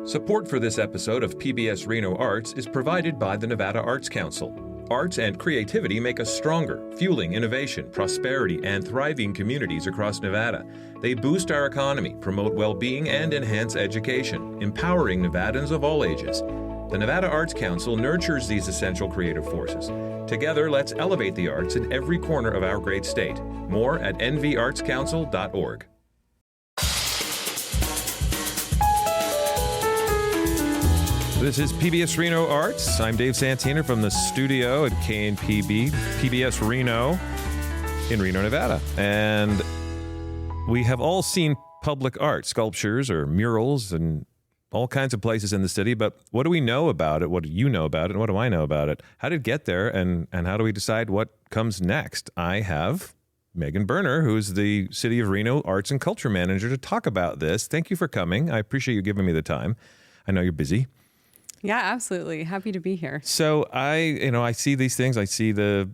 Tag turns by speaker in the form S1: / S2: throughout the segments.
S1: Support for this episode of PBS Reno Arts is provided by the Nevada Arts Council. Arts and creativity make us stronger, fueling innovation, prosperity, and thriving communities across Nevada. They boost our economy, promote well-being, and enhance education, empowering Nevadans of all ages. The Nevada Arts Council nurtures these essential creative forces. Together, let's elevate the arts in every corner of our great state. More at nvartscouncil.org. This is PBS Reno Arts. I'm Dave Santiner from the studio at KNPB, PBS Reno in Reno, Nevada. And we have all seen public art, sculptures or murals and all kinds of places in the city. But what do we know about it? What do you know about it? And what do I know about it? How did it get there? And how do we decide what comes next? I have Megan Berner, who's the City of Reno Arts and Culture Manager, to talk about this. Thank you for coming. I appreciate you giving me the time. I know you're busy.
S2: Yeah, absolutely. Happy to be here.
S1: So I see these things. I see the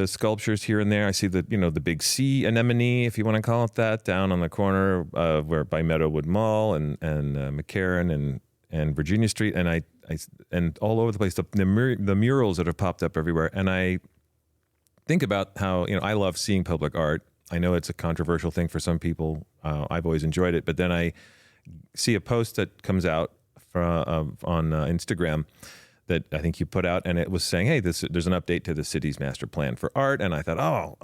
S1: sculptures here and there. I see the big sea anemone, if you want to call it that, down on the corner where by Meadowwood Mall and McCarran and Virginia Street, and all over the place. The murals that have popped up everywhere. And I think about how I love seeing public art. I know it's a controversial thing for some people. I've always enjoyed it, but then I see a post that comes out on Instagram that I think you put out, and it was saying, hey, there's an update to the city's master plan for art. And I thought,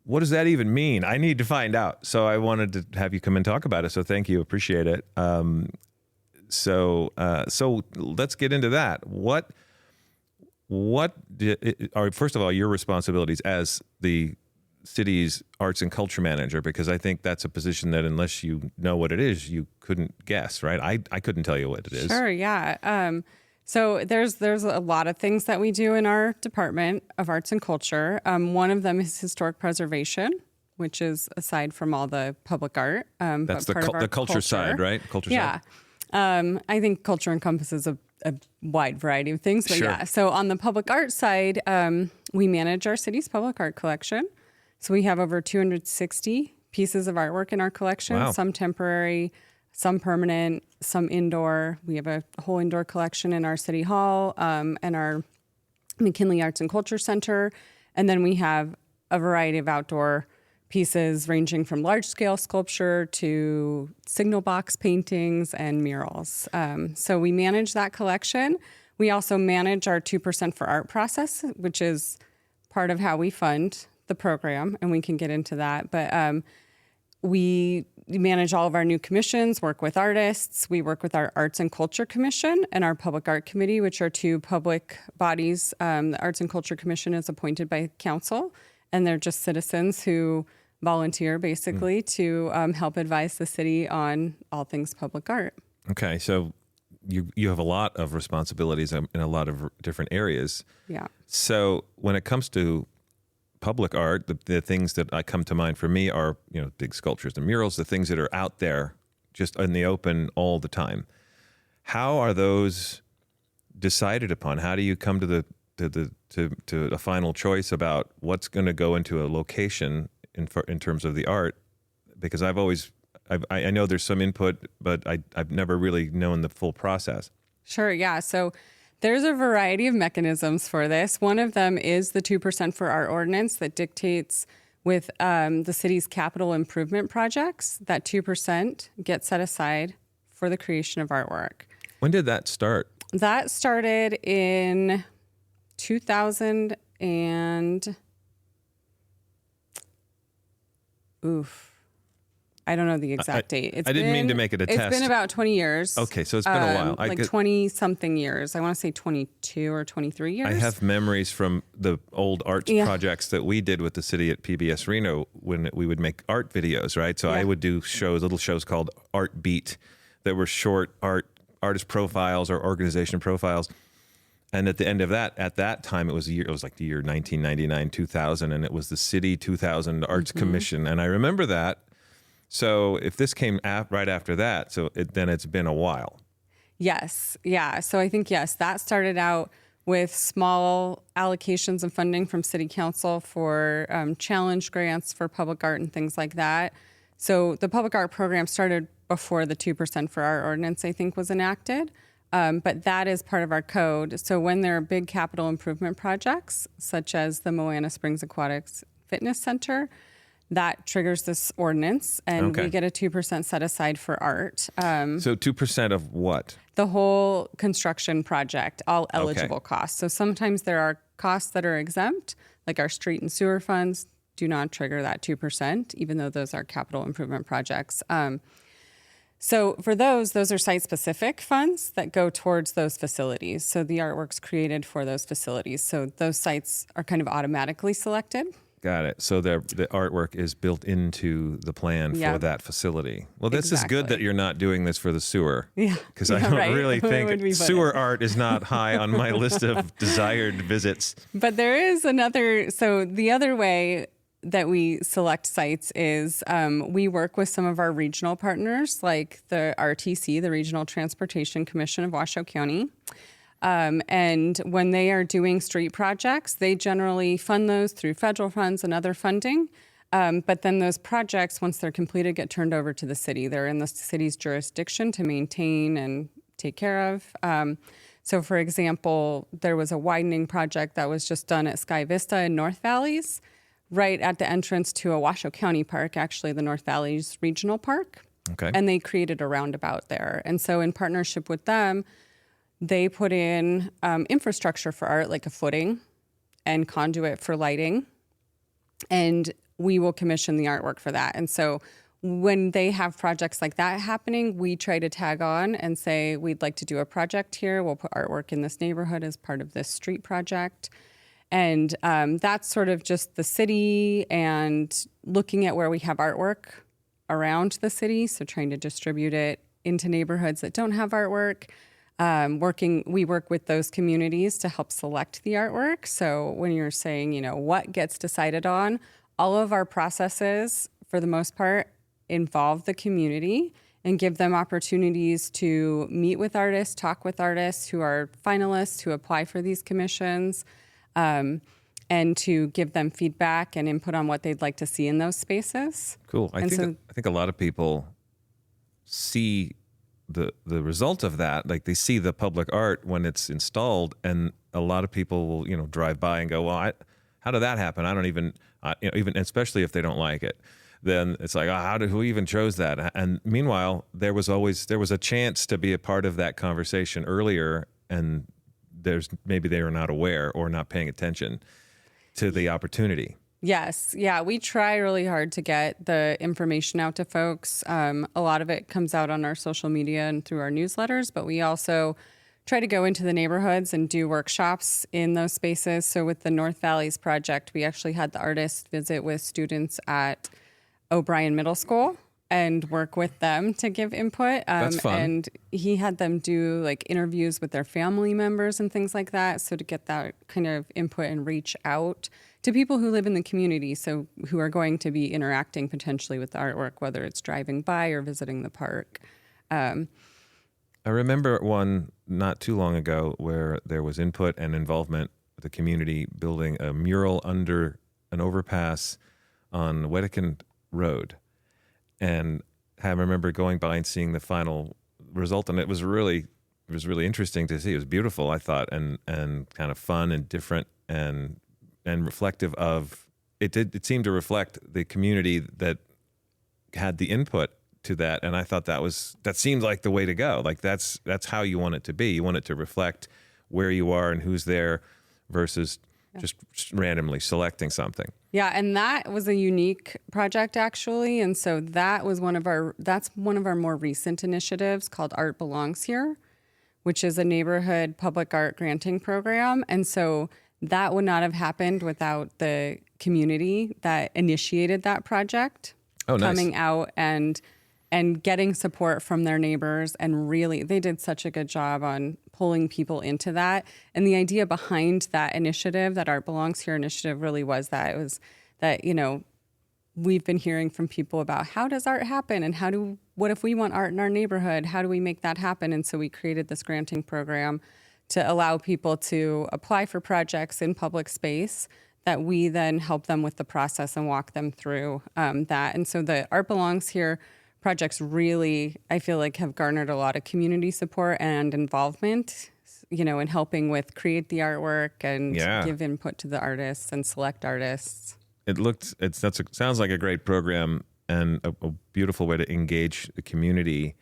S1: what does that even mean? I need to find out. So I wanted to have you come and talk about it. So thank you. Appreciate it. So let's get into that. What are, first of all, your responsibilities as the city's arts and culture manager? Because I think that's a position that unless you know what it is, you couldn't guess, right? I couldn't tell you what it is.
S2: Sure, yeah. So there's a lot of things that we do in our Department of Arts and Culture. One of them is historic preservation, which is aside from all the public art.
S1: That's the culture side, right? Culture side.
S2: I think culture encompasses a wide variety of things, but
S1: sure.
S2: Yeah. So on the public art side, we manage our city's public art collection. So we have over 260 pieces of artwork in our collection,
S1: Wow.
S2: Some temporary, some permanent, some indoor. We have a whole indoor collection in our city hall and our McKinley Arts and Culture Center. And then we have a variety of outdoor pieces ranging from large-scale sculpture to signal box paintings and murals. So we manage that collection. We also manage our 2% for Art process, which is part of how we fund the program, and we can get into that. But we manage all of our new commissions, work with artists. We work with our Arts and Culture Commission and our Public Art Committee, which are two public bodies. The Arts and Culture Commission is appointed by council, and they're just citizens who volunteer basically to help advise the city on all things public art. Okay,
S1: so you have a lot of responsibilities in a lot of different areas.
S2: Yeah.
S1: So when it comes to public art, the things that come to mind for me are, big sculptures and murals, the things that are out there just in the open all the time. How are those decided upon? How do you come to a final choice about what's going to go into a location in terms of the art? Because I know there's some input, but I've never really known the full process.
S2: Sure, yeah. So there's a variety of mechanisms for this. One of them is the 2% for Art ordinance that dictates with the city's capital improvement projects that 2% gets set aside for the creation of artwork.
S1: When did that start?
S2: That started in 2000 and... I don't know the exact date.
S1: I didn't mean to make it a test.
S2: It's been about 20 years.
S1: Okay, so it's been a while.
S2: 20-something years. I want to say 22 or 23 years.
S1: I have memories from the old arts projects that we did with the city at PBS Reno when we would make art videos, right? So I would do little shows called Art Beat that were short artist profiles or organization profiles. And at the end of that, at that time, it was like the year 1999, 2000, and it was the City 2000 Arts Commission. And I remember that. So if this came right after that, then it's been a while.
S2: Yes. Yeah. So I think, yes, that started out with small allocations of funding from city council for challenge grants for public art and things like that. So the public art program started before the 2% for our ordinance, I think, was enacted. But that is part of our code. So when there are big capital improvement projects, such as the Moana Springs Aquatics Fitness Center, that triggers this ordinance, and we get a 2% set aside for art.
S1: So 2% of what?
S2: The whole construction project, all eligible costs. So sometimes there are costs that are exempt, like our street and sewer funds do not trigger that 2%, even though those are capital improvement projects. So for those are site-specific funds that go towards those facilities. So the artwork's created for those facilities. So those sites are kind of automatically selected.
S1: Got it. So the artwork is built into the plan for that facility. Well, this is good that you're not doing this for the sewer.
S2: Yeah.
S1: Because I don't really think sewer art is not high on my list of desired visits.
S2: But there is another, so the other way that we select sites is we work with some of our regional partners, like the RTC, the Regional Transportation Commission of Washoe County. And when they are doing street projects, they generally fund those through federal funds and other funding. But then those projects, once they're completed, get turned over to the city. They're in the city's jurisdiction to maintain and take care of. So, for example, there was a widening project that was just done at Sky Vista in North Valleys, right at the entrance to a Washoe County park, actually the North Valleys Regional Park.
S1: Okay.
S2: And they created a roundabout there. And so in partnership with them, they put in infrastructure for art, like a footing and conduit for lighting. And we will commission the artwork for that. And so when they have projects like that happening, we try to tag on and say, we'd like to do a project here. We'll put artwork in this neighborhood as part of this street project. And that's sort of just the city and looking at where we have artwork around the city. So trying to distribute it into neighborhoods that don't have artwork. We work with those communities to help select the artwork. So when you're saying, what gets decided on, all of our processes, for the most part, involve the community and give them opportunities to meet with artists, talk with artists who are finalists, who apply for these commissions, and to give them feedback and input on what they'd like to see in those spaces.
S1: Cool. I think a lot of people see the result of that, like they see the public art when it's installed, and a lot of people will drive by and go, well, how did that happen? I don't even even especially if they don't like it, then it's like, who even chose that? And meanwhile, there was a chance to be a part of that conversation earlier, and maybe they were not aware or not paying attention to the opportunity.
S2: Yes. Yeah. We try really hard to get the information out to folks. A lot of it comes out on our social media and through our newsletters, but we also try to go into the neighborhoods and do workshops in those spaces. So with the North Valleys project, we actually had the artists visit with students at O'Brien Middle School and work with them to give input.
S1: That's fun.
S2: And he had them do like interviews with their family members and things like that. So to get that kind of input and reach out to people who live in the community, so who are going to be interacting potentially with the artwork, whether it's driving by or visiting the park.
S1: I remember one not too long ago where there was input and involvement with the community building a mural under an overpass on Wedekind Road. And I remember going by and seeing the final result, and it was really interesting to see. It was beautiful, I thought, and kind of fun and different and reflective of it. It seemed to reflect the community that had the input to that, and I thought that seemed like the way to go. Like that's how you want it to be. You want it to reflect where you are and who's there, versus just randomly selecting something.
S2: Yeah, and that was a unique project actually, and so that's one of our more recent initiatives called Art Belongs Here, which is a neighborhood public art granting program. And so that would not have happened without the community that initiated that project.
S1: Oh, nice.
S2: Coming out and getting support from their neighbors, and really they did such a good job on pulling people into that. And the idea behind that initiative, that Art Belongs Here initiative, really was that it was that, we've been hearing from people about how does art happen, and what if we want art in our neighborhood? How do we make that happen? And so we created this granting program to allow people to apply for projects in public space, that we then help them with the process and walk them through that. And so the Art Belongs Here projects really, I feel like, have garnered a lot of community support and involvement, in helping with create the artwork and
S1: Yeah.
S2: give input to the artists and select artists.
S1: Sounds like a great program and a beautiful way to engage the community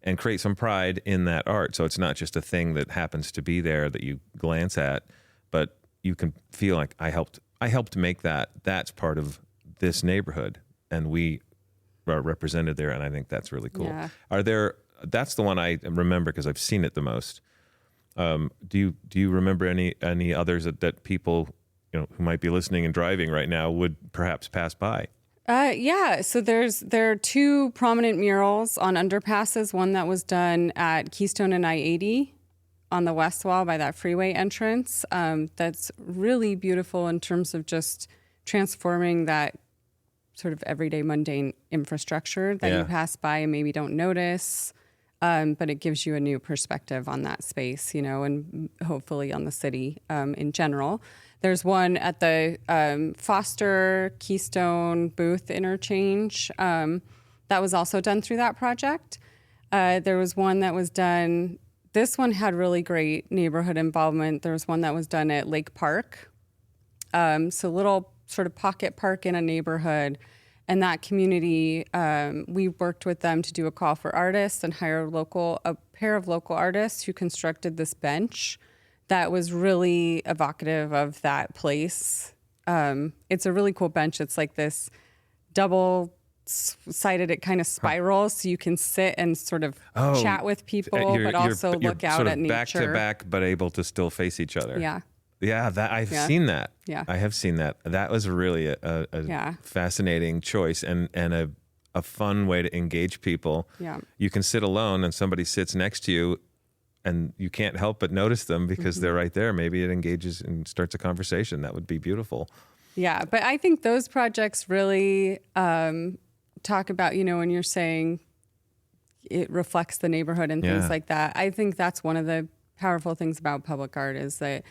S1: and create some pride in that art. So it's not just a thing that happens to be there that you glance at, but you can feel like I helped make that. That's part of this neighborhood, and we are represented there, and I think that's really cool.
S2: Yeah.
S1: That's the one I remember because I've seen it the most. Do you remember any others that people who might be listening and driving right now would perhaps pass by?
S2: Yeah, so there are two prominent murals on underpasses. One that was done at Keystone and I-80 on the west wall by that freeway entrance. That's really beautiful in terms of just transforming that sort of everyday mundane infrastructure that you pass by and maybe don't notice. But it gives you a new perspective on that space, and hopefully on the city in general. There's one at the Foster Keystone Booth interchange that was also done through that project. There was one that was done, this one had really great neighborhood involvement. There was one that was done at Lake Park. So little sort of pocket park in a neighborhood. And that community, we worked with them to do a call for artists and hire a pair of local artists who constructed this bench that was really evocative of that place. It's a really cool bench. It's like this double-sided, it kind of spirals, so you can sit and sort of chat with people, but also look out
S1: sort of
S2: at nature.
S1: Back to back, but able to still face each other.
S2: Yeah.
S1: Yeah, I've seen that.
S2: Yeah.
S1: I have seen that. That was really a fascinating choice and a fun way to engage people.
S2: Yeah.
S1: You can sit alone and somebody sits next to you and you can't help but notice them because they're right there. Maybe it engages and starts a conversation. That would be beautiful.
S2: Yeah, but I think those projects really talk about, when you're saying it reflects the neighborhood and things like that. I think that's one of the powerful things about public art is that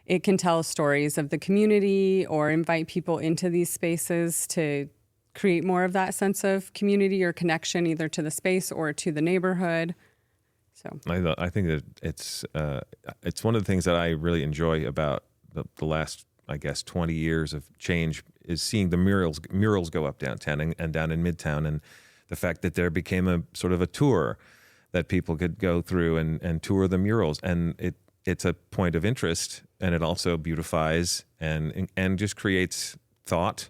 S2: it can tell stories of the community or invite people into these spaces to create more of that sense of community or connection either to the space or to the neighborhood. So
S1: I think that it's one of the things that I really enjoy about the last, I guess, 20 years of change is seeing the murals go up downtown and down in Midtown, and the fact that there became a sort of a tour that people could go through and tour the murals, and it's a point of interest, and it also beautifies and just creates thought,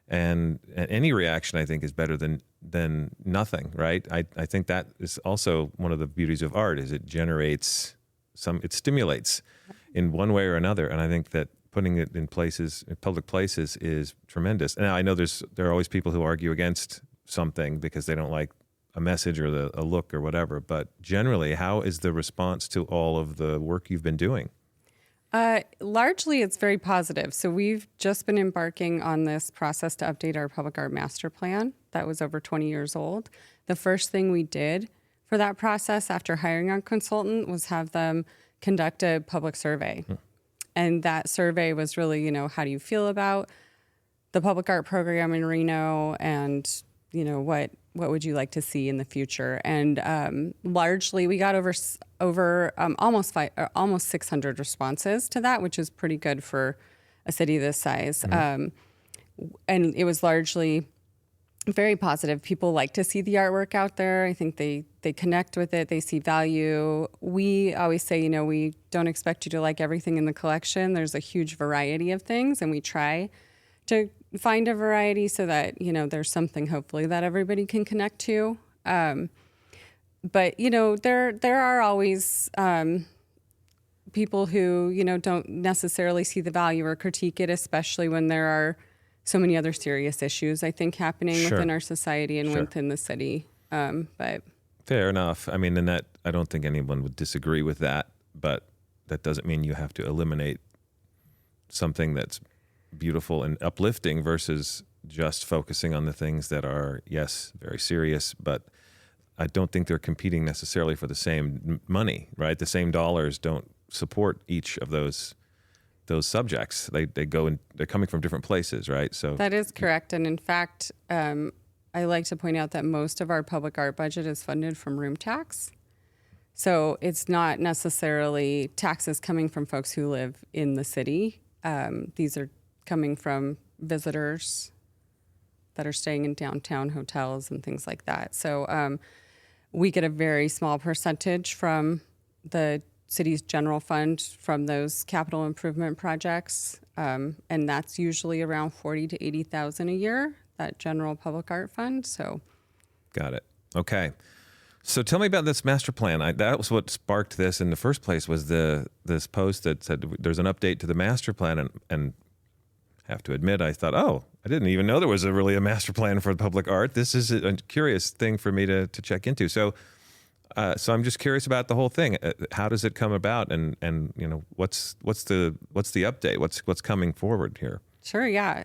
S1: and any reaction I think is better than nothing, right? I think that is also one of the beauties of art is it generates it stimulates in one way or another, and I think that putting it in public places is tremendous. And I know there are always people who argue against something because they don't like a message or a look or whatever, but generally, how is the response to all of the work you've been doing?
S2: Largely, it's very positive. So we've just been embarking on this process to update our public art master plan that was over 20 years old. The first thing we did for that process after hiring our consultant was have them conduct a public survey. And that survey was really, how do you feel about the public art program in Reno and, what would you like to see in the future? And largely, we got over almost 600 responses to that, which is pretty good for a city this size. And it was largely very positive. People like to see the artwork out there. I think they connect with it. They see value. We always say, we don't expect you to like everything in the collection. There's a huge variety of things, and we try to find a variety so that, there's something hopefully that everybody can connect to. But, there are always people who, don't necessarily see the value or critique it, especially when there are so many other serious issues, I think, happening within our society and within the city. But
S1: fair enough. I mean, I don't think anyone would disagree with that, but that doesn't mean you have to eliminate something that's beautiful and uplifting versus just focusing on the things that are, yes, very serious, but I don't think they're competing necessarily for the same money, right? The same dollars don't support each of those subjects. They go and they're coming from different places, right? So
S2: that is correct. And in fact, I like to point out that most of our public art budget is funded from room tax. So it's not necessarily taxes coming from folks who live in the city. These are coming from visitors that are staying in downtown hotels and things like that. So we get a very small percentage from the city's general fund from those capital improvement projects. And that's usually around 40 to 80,000 a year, that general public art fund. So
S1: got it. Okay. So tell me about this master plan. That was what sparked this in the first place, was this post that said there's an update to the master plan. And have to admit, I thought, oh, I didn't even know there was really a master plan for public art. This is a curious thing for me to check into. So I'm just curious about the whole thing. How does it come about? And you know, what's the update? What's coming forward here?
S2: Sure, yeah.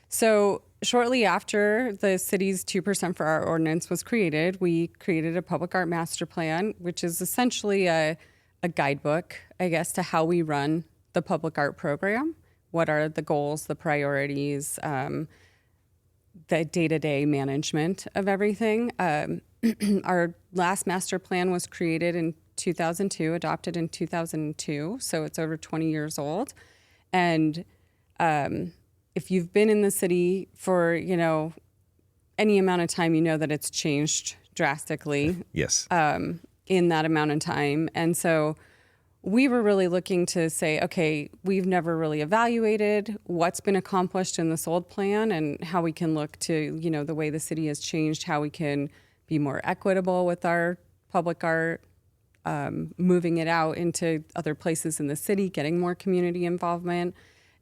S2: So shortly after the city's 2% for Art ordinance was created, we created a public art master plan, which is essentially a guidebook, I guess, to how we run the public art program. What are the goals, the priorities, the day-to-day management of everything. Our last master plan was created in 2002, adopted in 2002, so it's over 20 years old. And if you've been in the city for, you know, any amount of time, you know that it's changed drastically.
S1: Yes.
S2: In that amount of time. And so we were really looking to say, okay, we've never really evaluated what's been accomplished in this old plan and how we can look to, you know, the way the city has changed, how we can be more equitable with our public art, moving it out into other places in the city, getting more community involvement.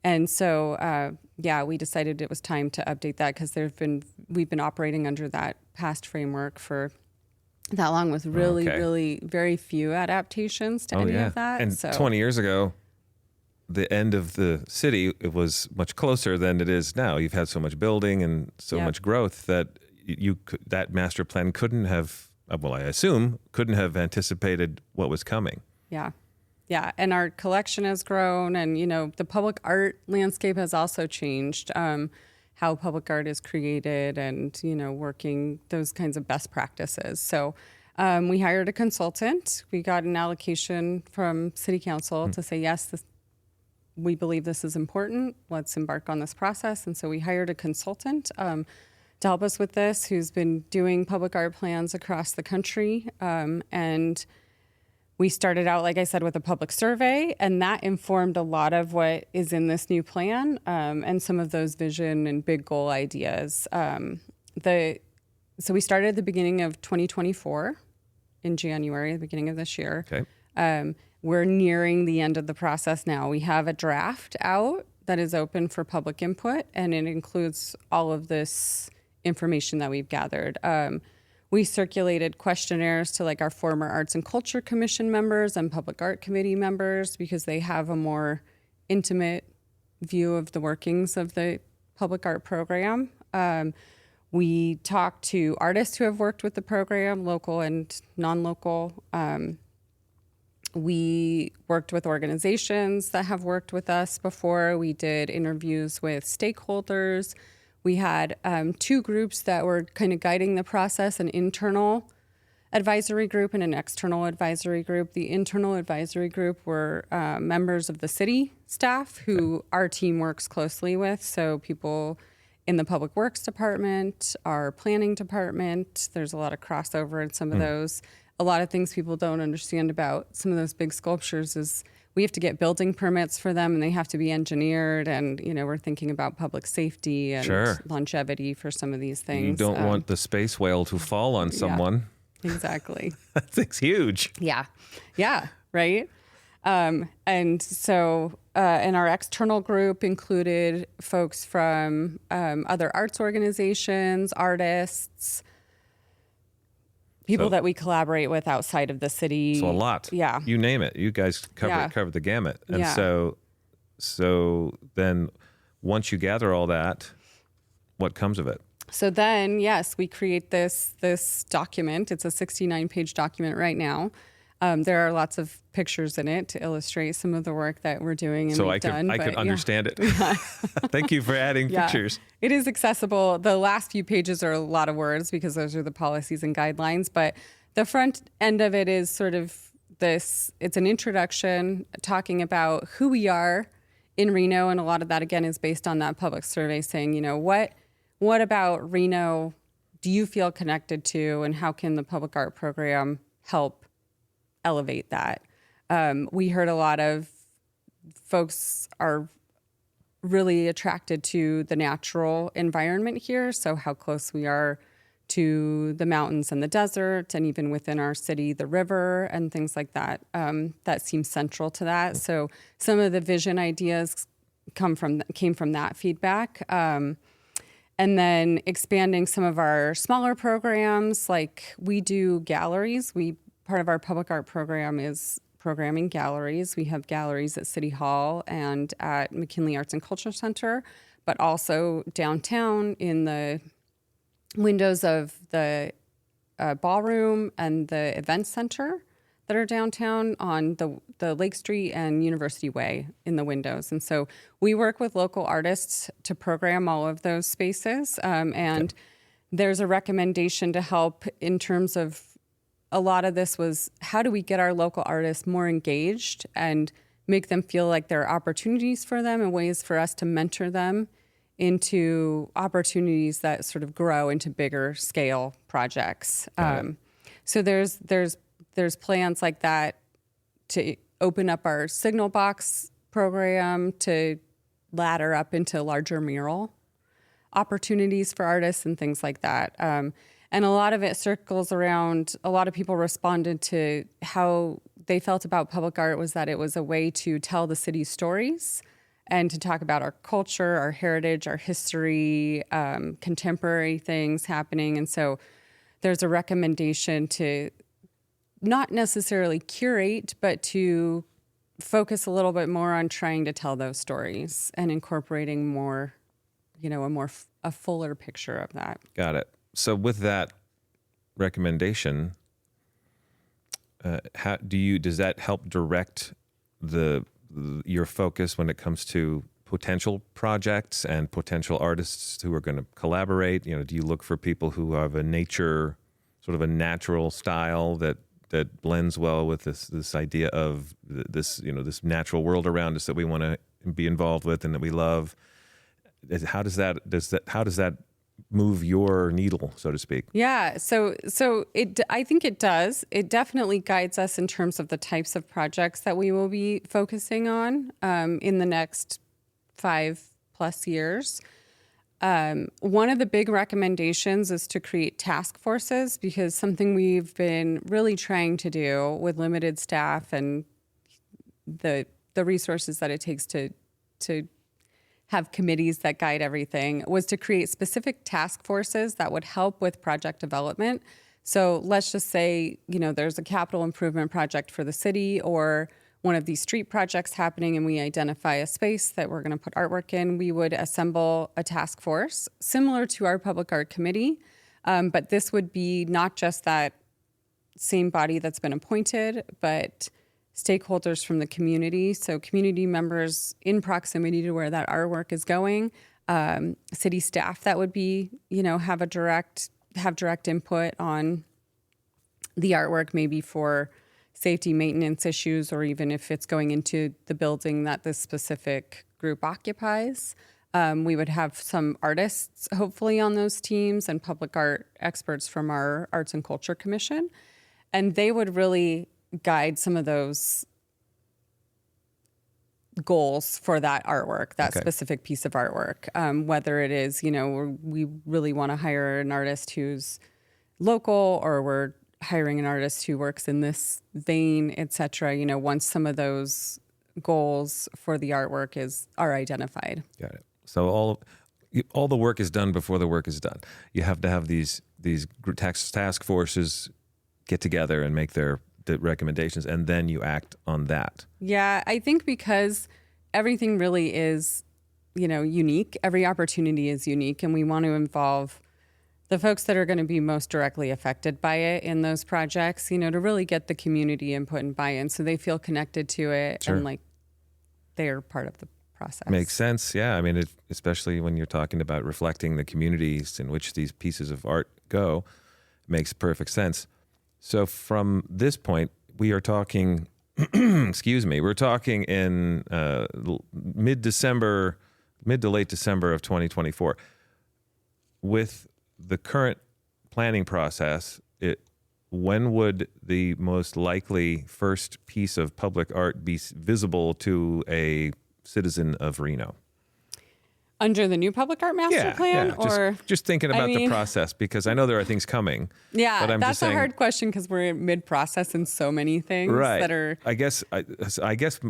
S2: And so, we decided it was time to update that because we've been operating under that past framework for that long with really very few adaptations to any of that.
S1: And 20 years ago, the end of the city, it was much closer than it is now. You've had so much building and so much growth that that master plan couldn't have, well, I assume, couldn't have anticipated what was coming.
S2: Yeah. Yeah. And our collection has grown, and, you know, the public art landscape has also changed. How public art is created and, you know, working those kinds of best practices. So we hired a consultant. We got an allocation from City Council to say, yes, we believe this is important. Let's embark on this process. And so we hired a consultant to help us with this, who's been doing public art plans across the country. And we started out, like I said, with a public survey, and that informed a lot of what is in this new plan and some of those vision and big goal ideas. So we started at the beginning of 2024, in January, the beginning of this year.
S1: Okay.
S2: We're nearing the end of the process now. We have a draft out that is open for public input, and it includes all of this information that we've gathered. We circulated questionnaires to like our former Arts and Culture Commission members and Public Art Committee members because they have a more intimate view of the workings of the public art program. We talked to artists who have worked with the program, local and non-local. We worked with organizations that have worked with us before. We did interviews with stakeholders. We had two groups that were kind of guiding the process, an internal advisory group and an external advisory group. The internal advisory group were members of the city staff who our team works closely with. So people in the Public Works Department, our planning department, there's a lot of crossover in some of those. A lot of things people don't understand about some of those big sculptures is we have to get building permits for them, and they have to be engineered. And, you know, we're thinking about public safety and longevity for some of these things.
S1: You don't want the space whale to fall on someone.
S2: Yeah, exactly.
S1: That thing's huge.
S2: Yeah. Yeah. Right. And so, and our external group included folks from other arts organizations, artists, people that we collaborate with outside of the city.
S1: So a lot.
S2: Yeah.
S1: You name it. You guys covered the gamut. And so then once you gather all that, what comes of it?
S2: So then, yes, we create this document. It's a 69-page document right now. There are lots of pictures in it to illustrate some of the work that we're doing and
S1: So
S2: we've
S1: I
S2: done.
S1: could
S2: but
S1: understand it. Thank you for adding
S2: Yeah.
S1: pictures.
S2: It is accessible. The last few pages are a lot of words because those are the policies and guidelines, but the front end of it is sort of this, it's an introduction talking about who we are in Reno. And a lot of that, again, is based on that public survey saying, what about Reno do you feel connected to, and how can the public art program help elevate that? We heard a lot of folks are really attracted to the natural environment here. So how close we are to the mountains and the desert, and even within our city, the river and things like that. That seems central to that. So some of the vision ideas came from that feedback. And then expanding some of our smaller programs, like we do galleries. Part of our public art program is programming galleries. We have galleries at City Hall and at McKinley Arts and Culture Center, but also downtown in the windows of the ballroom and the event center that are downtown on the Lake Street and University Way in the windows. And so we work with local artists to program all of those spaces. And there's a recommendation to help in terms of a lot of this was how do we get our local artists more engaged and make them feel like there are opportunities for them and ways for us to mentor them into opportunities that sort of grow into bigger scale projects. So there's plans like that to open up our signal box program to ladder up into larger mural opportunities for artists and things like that. And a lot of it circles around, a lot of people responded to how they felt about public art was that it was a way to tell the city's stories and to talk about our culture, our heritage, our history, contemporary things happening. And so there's a recommendation to not necessarily curate, but to focus a little bit more on trying to tell those stories and incorporating more, a fuller picture of that.
S1: Got it. So with that recommendation, does that help direct your focus when it comes to potential projects and potential artists who are going to collaborate? Do you look for people who have a natural style that blends well with this idea of this natural world around us that we want to be involved with and that we love? How does that move your needle, so to speak?
S2: Yeah, so I think it does. It definitely guides us in terms of the types of projects that we will be focusing on in the next 5+ years. One of the big recommendations is to create task forces, because something we've been really trying to do with limited staff and the resources that it takes to have committees that guide everything was to create specific task forces that would help with project development. So let's just say, there's a capital improvement project for the city or one of these street projects happening, and we identify a space that we're going to put artwork in. We would assemble a task force similar to our public art committee, but this would be not just that same body that's been appointed, but stakeholders from the community. So community members in proximity to where that artwork is going, city staff that would be, have direct input on the artwork, maybe for safety maintenance issues, or even if it's going into the building that this specific group occupies. We would have some artists hopefully on those teams and public art experts from our Arts and Culture Commission. And they would really guide some of those goals for that artwork, that specific piece of artwork. Whether it is, we really want to hire an artist who's local, or we're hiring an artist who works in this vein, et cetera. Once some of those goals for the artwork are identified.
S1: Got it. So all the work is done before the work is done. You have to have these task forces get together and make the recommendations, and then you act on that.
S2: Yeah, I think because everything really is, unique. Every opportunity is unique, and we want to involve the folks that are going to be most directly affected by it in those projects, to really get the community input and buy-in so they feel connected to it
S1: Sure.
S2: and like they're part of the process.
S1: Makes sense. Yeah. I mean, especially when you're talking about reflecting the communities in which these pieces of art go, makes perfect sense. So from this point, we are talking, excuse me, we're talking in mid to late December of 2024. With the current planning process, when would the most likely first piece of public art be visible to a citizen of Reno?
S2: Under the new public art master plan? Or
S1: just thinking about the process, because I know there are things coming.
S2: Yeah,
S1: but I'm
S2: that's
S1: just saying,
S2: a hard question because we're mid-process in so many things that are...
S1: I guess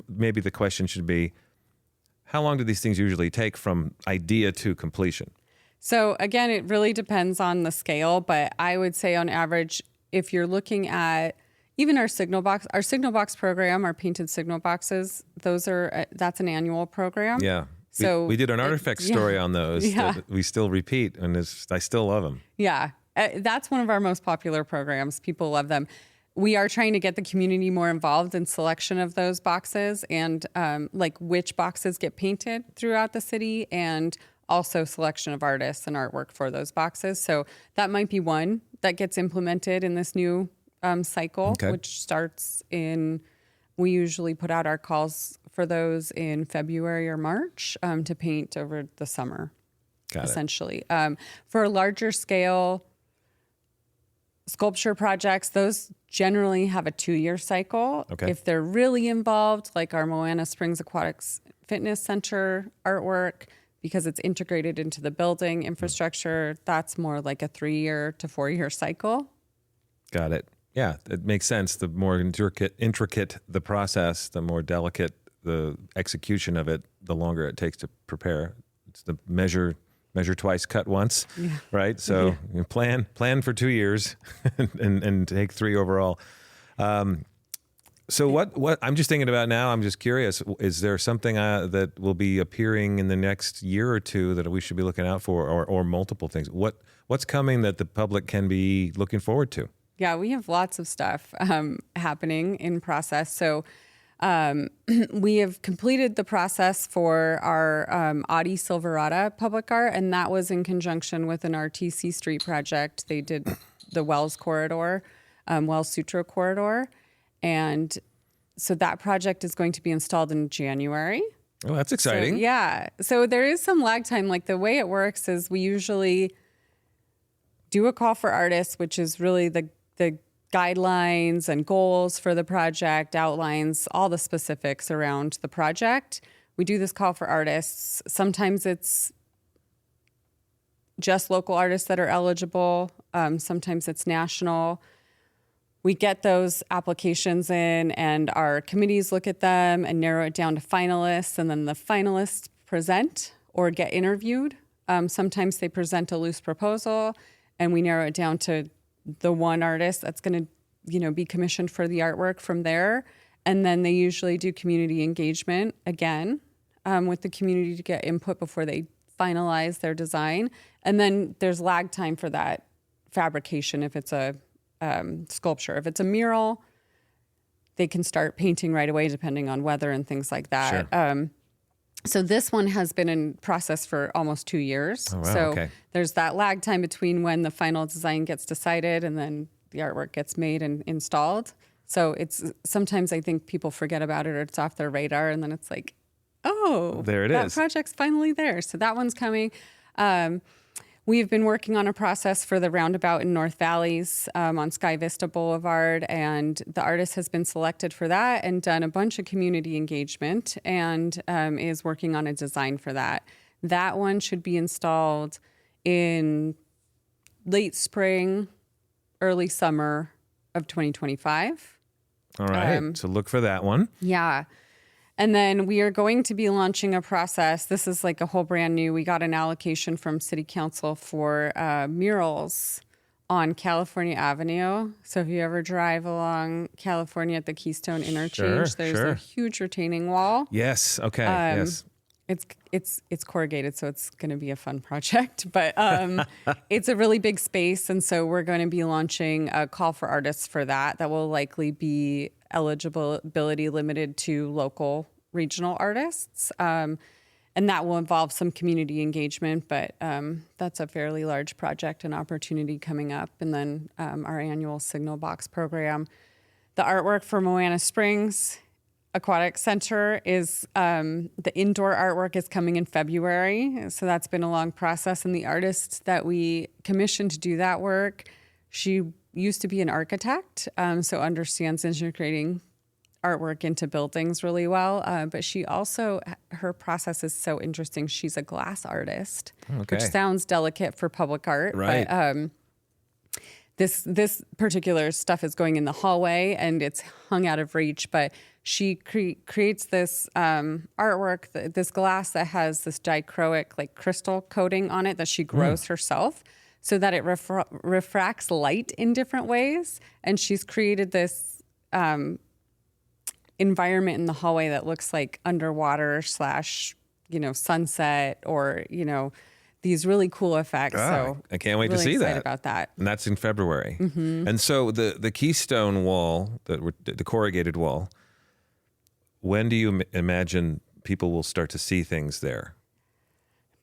S1: maybe the question should be, how long do these things usually take from idea to completion?
S2: So again, it really depends on the scale, but I would say on average, if you're looking at even our signal box program, our painted signal boxes, that's an annual program.
S1: Yeah.
S2: So
S1: we did an artifact story on those that we still repeat, and I still love them.
S2: Yeah. That's one of our most popular programs. People love them. We are trying to get the community more involved in selection of those boxes and like which boxes get painted throughout the city, and also selection of artists and artwork for those boxes. So that might be one that gets implemented in this new cycle, which starts we usually put out our calls for those in February or March to paint over the summer, essentially. For a larger scale sculpture projects, those generally have a 2-year cycle.
S1: Okay.
S2: If they're really involved, like our Moana Springs Aquatics Fitness Center artwork, because it's integrated into the building infrastructure, that's more like a 3-year to 4-year cycle.
S1: Got it. Yeah, it makes sense. The more intricate the process, the more delicate the execution of it, the longer it takes to prepare. It's the measure twice, cut once, right? So you plan for 2 years and take 3 overall. So what I'm just thinking about now, I'm just curious, is there something that will be appearing in the next year or two that we should be looking out for, or multiple things? What's coming that the public can be looking forward to?
S2: Yeah, we have lots of stuff happening in process. So we have completed the process for our Audi Silverada public art, and that was in conjunction with an RTC Street project. They did the Wells Corridor, Wells Sutro Corridor. And so that project is going to be installed in January.
S1: Oh, that's exciting.
S2: So, yeah. So there is some lag time. Like the way it works is we usually do a call for artists, which is really the guidelines and goals for the project, outlines all the specifics around the project. We do this call for artists. Sometimes it's just local artists that are eligible. Sometimes it's national. We get those applications in and our committees look at them and narrow it down to finalists, and then the finalists present or get interviewed. Sometimes they present a loose proposal and we narrow it down to the one artist that's going to, be commissioned for the artwork from there. And then they usually do community engagement again with the community to get input before they finalize their design. And then there's lag time for that fabrication if it's a sculpture. If it's a mural, they can start painting right away depending on weather and things like that.
S1: Sure.
S2: So this one has been in process for almost 2 years.
S1: Oh, wow,
S2: so there's that lag time between when the final design gets decided and then the artwork gets made and installed. So it's sometimes I think people forget about it or it's off their radar, and then it's like, oh,
S1: there it
S2: that
S1: is.
S2: project's finally there. So that one's coming. We've been working on a process for the roundabout in North Valleys on Sky Vista Boulevard, and the artist has been selected for that and done a bunch of community engagement and is working on a design for that. That one should be installed in late spring, early summer of 2025.
S1: All right, so look for that one.
S2: Yeah. And then we are going to be launching a process. This is like a whole brand new, we got an allocation from City Council for murals on California Avenue. So if you ever drive along California at the Keystone Interchange, there's a huge retaining wall.
S1: Yes, okay, yes.
S2: It's corrugated, so it's going to be a fun project. But it's a really big space, and so we're going to be launching a call for artists for that. That will likely be eligibility limited to local regional artists, and that will involve some community engagement. But that's a fairly large project and opportunity coming up. And then our annual Signal Box program, the artwork for Moana Springs Aquatic Center is the indoor artwork is coming in February. So that's been a long process. And the artist that we commissioned to do that work, she used to be an architect, so understands integrating artwork into buildings really well. But she also, her process is so interesting. She's a glass artist, which sounds delicate for public art.
S1: Right.
S2: But this particular stuff is going in the hallway and it's hung out of reach, but she creates this artwork, this glass that has this dichroic like crystal coating on it that she grows herself so that it refracts light in different ways. And she's created this environment in the hallway that looks like underwater / sunset or, these really cool effects. So
S1: I can't wait
S2: really
S1: to see
S2: excited
S1: that.
S2: about that.
S1: And that's in February. And so the Keystone wall, the corrugated wall, when do you imagine people will start to see things there?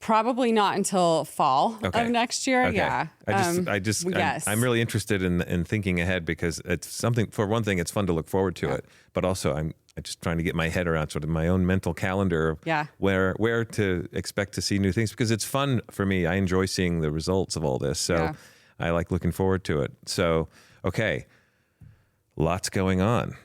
S2: Probably not until fall of next year.
S1: Okay.
S2: Yeah. Yes.
S1: I'm really interested in thinking ahead because it's something, for one thing, it's fun to look forward to it, but also I'm just trying to get my head around sort of my own mental calendar of where to expect to see new things, because it's fun for me. I enjoy seeing the results of all this. So I like looking forward to it. So, okay. Lots going on.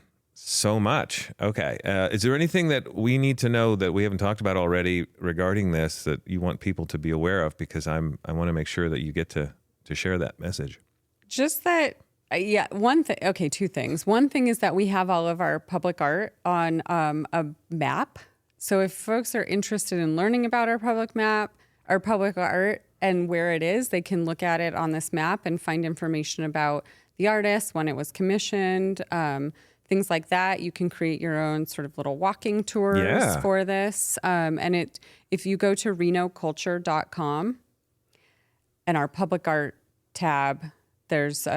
S1: So much. Okay. Is there anything that we need to know that we haven't talked about already regarding this that you want people to be aware of? Because I want to make sure that you get to share that message.
S2: Just that, one thing. Okay, two things. One thing is that we have all of our public art on a map. So if folks are interested in learning about our public map, our public art, and where it is, they can look at it on this map and find information about the artist, when it was commissioned, things like that. You can create your own sort of little walking tours for this. And if you go to renoculture.com and our public art tab, there's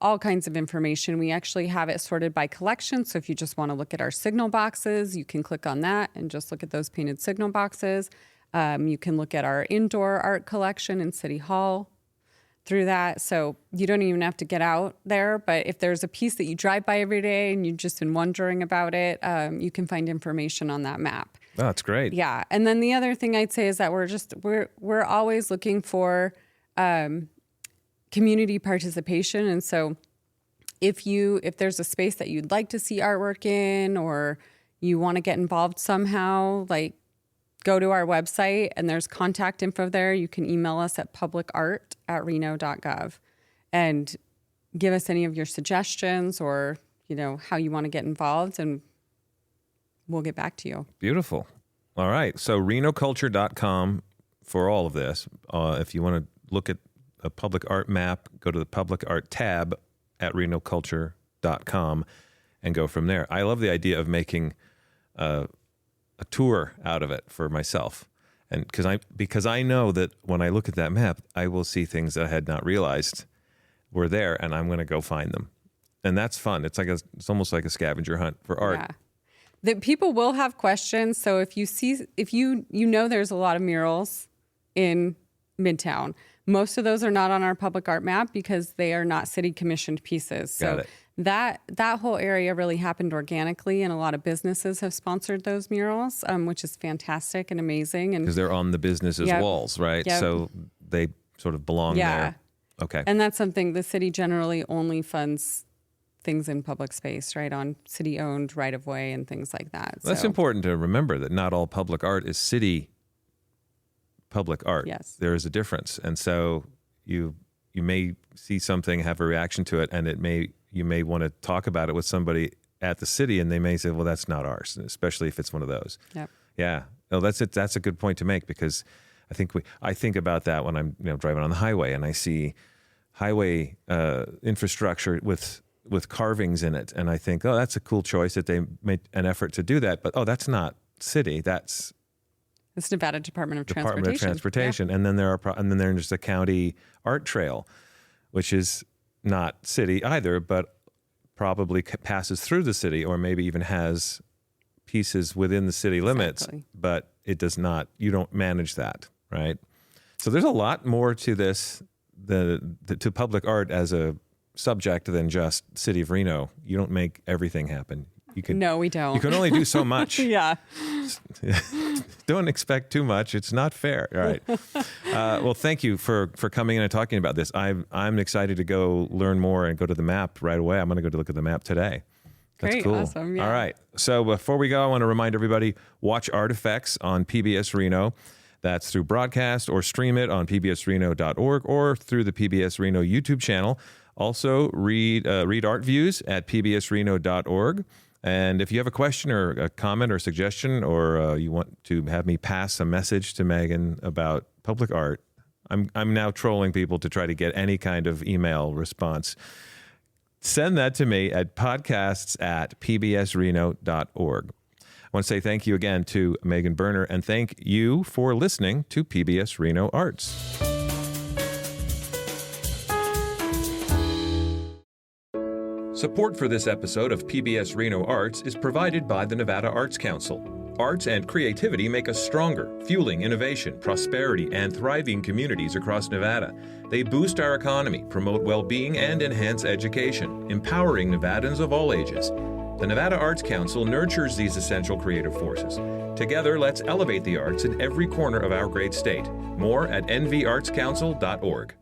S2: all kinds of information. We actually have it sorted by collection. So if you just want to look at our signal boxes, you can click on that and just look at those painted signal boxes. You can look at our indoor art collection in City Hall through that. So you don't even have to get out there. But if there's a piece that you drive by every day and you've just been wondering about it, you can find information on that map.
S1: Oh, that's great.
S2: Yeah. And then the other thing I'd say is that we're always looking for community participation. And so if there's a space that you'd like to see artwork in, or you want to get involved somehow, like go to our website and there's contact info there. You can email us at publicart@reno.gov and give us any of your suggestions or, how you want to get involved, and we'll get back to you.
S1: Beautiful. All right. So renoculture.com for all of this. If you want to look at a public art map, go to the public art tab at renoculture.com and go from there. I love the idea of making a tour out of it for myself. And because I know that when I look at that map, I will see things that I had not realized were there, and I'm going to go find them. And that's fun. It's almost like a scavenger hunt for art.
S2: Yeah. That people will have questions. So if you know there's a lot of murals in Midtown, most of those are not on our public art map because they are not city commissioned pieces. So that whole area really happened organically, and a lot of businesses have sponsored those murals, which is fantastic and amazing. And
S1: because they're on the businesses' walls, right?
S2: Yep.
S1: So they sort of belong there. Okay.
S2: And that's something the city generally only funds things in public space, right? On city-owned right-of-way and things like that.
S1: That's important to remember, that not all public art is city public art.
S2: Yes.
S1: There is a difference. And so you may see something, have a reaction to it, and you may want to talk about it with somebody at the city, and they may say, well, that's not ours, especially if it's one of those.
S2: Yep.
S1: Yeah. No, that's it. That's a good point to make, because I think about that when I'm driving on the highway and I see highway infrastructure with carvings in it, and I think, oh, that's a cool choice that they made an effort to do that, but that's not city. That's
S2: It's Nevada Department of Transportation.
S1: Department of Transportation.
S2: Yeah.
S1: And then there's the county art trail, which is not city either, but probably passes through the city, or maybe even has pieces within the city limits, but it does not, you don't manage that, right? So there's a lot more to this, to public art as a subject than just City of Reno. You don't make everything happen.
S2: No, we don't.
S1: You can only do so much.
S2: Yeah.
S1: Don't expect too much. It's not fair. All right. Well, thank you for coming in and talking about this. I'm excited to go learn more and go to the map right away. I'm going to go to look at the map today. That's
S2: Great,
S1: cool.
S2: awesome. Yeah.
S1: All right. So before we go, I want to remind everybody, watch Artifacts on PBS Reno. That's through broadcast, or stream it on pbsreno.org or through the PBS Reno YouTube channel. Also, read art views at pbsreno.org. And if you have a question or a comment or suggestion, or you want to have me pass a message to Megan about public art, I'm now trolling people to try to get any kind of email response. Send that to me at podcasts@pbsreno.org. I want to say thank you again to Megan Berner, and thank you for listening to PBS Reno Arts. Support for this episode of PBS Reno Arts is provided by the Nevada Arts Council. Arts and creativity make us stronger, fueling innovation, prosperity, and thriving communities across Nevada. They boost our economy, promote well-being, and enhance education, empowering Nevadans of all ages. The Nevada Arts Council nurtures these essential creative forces. Together, let's elevate the arts in every corner of our great state. More at nvartscouncil.org.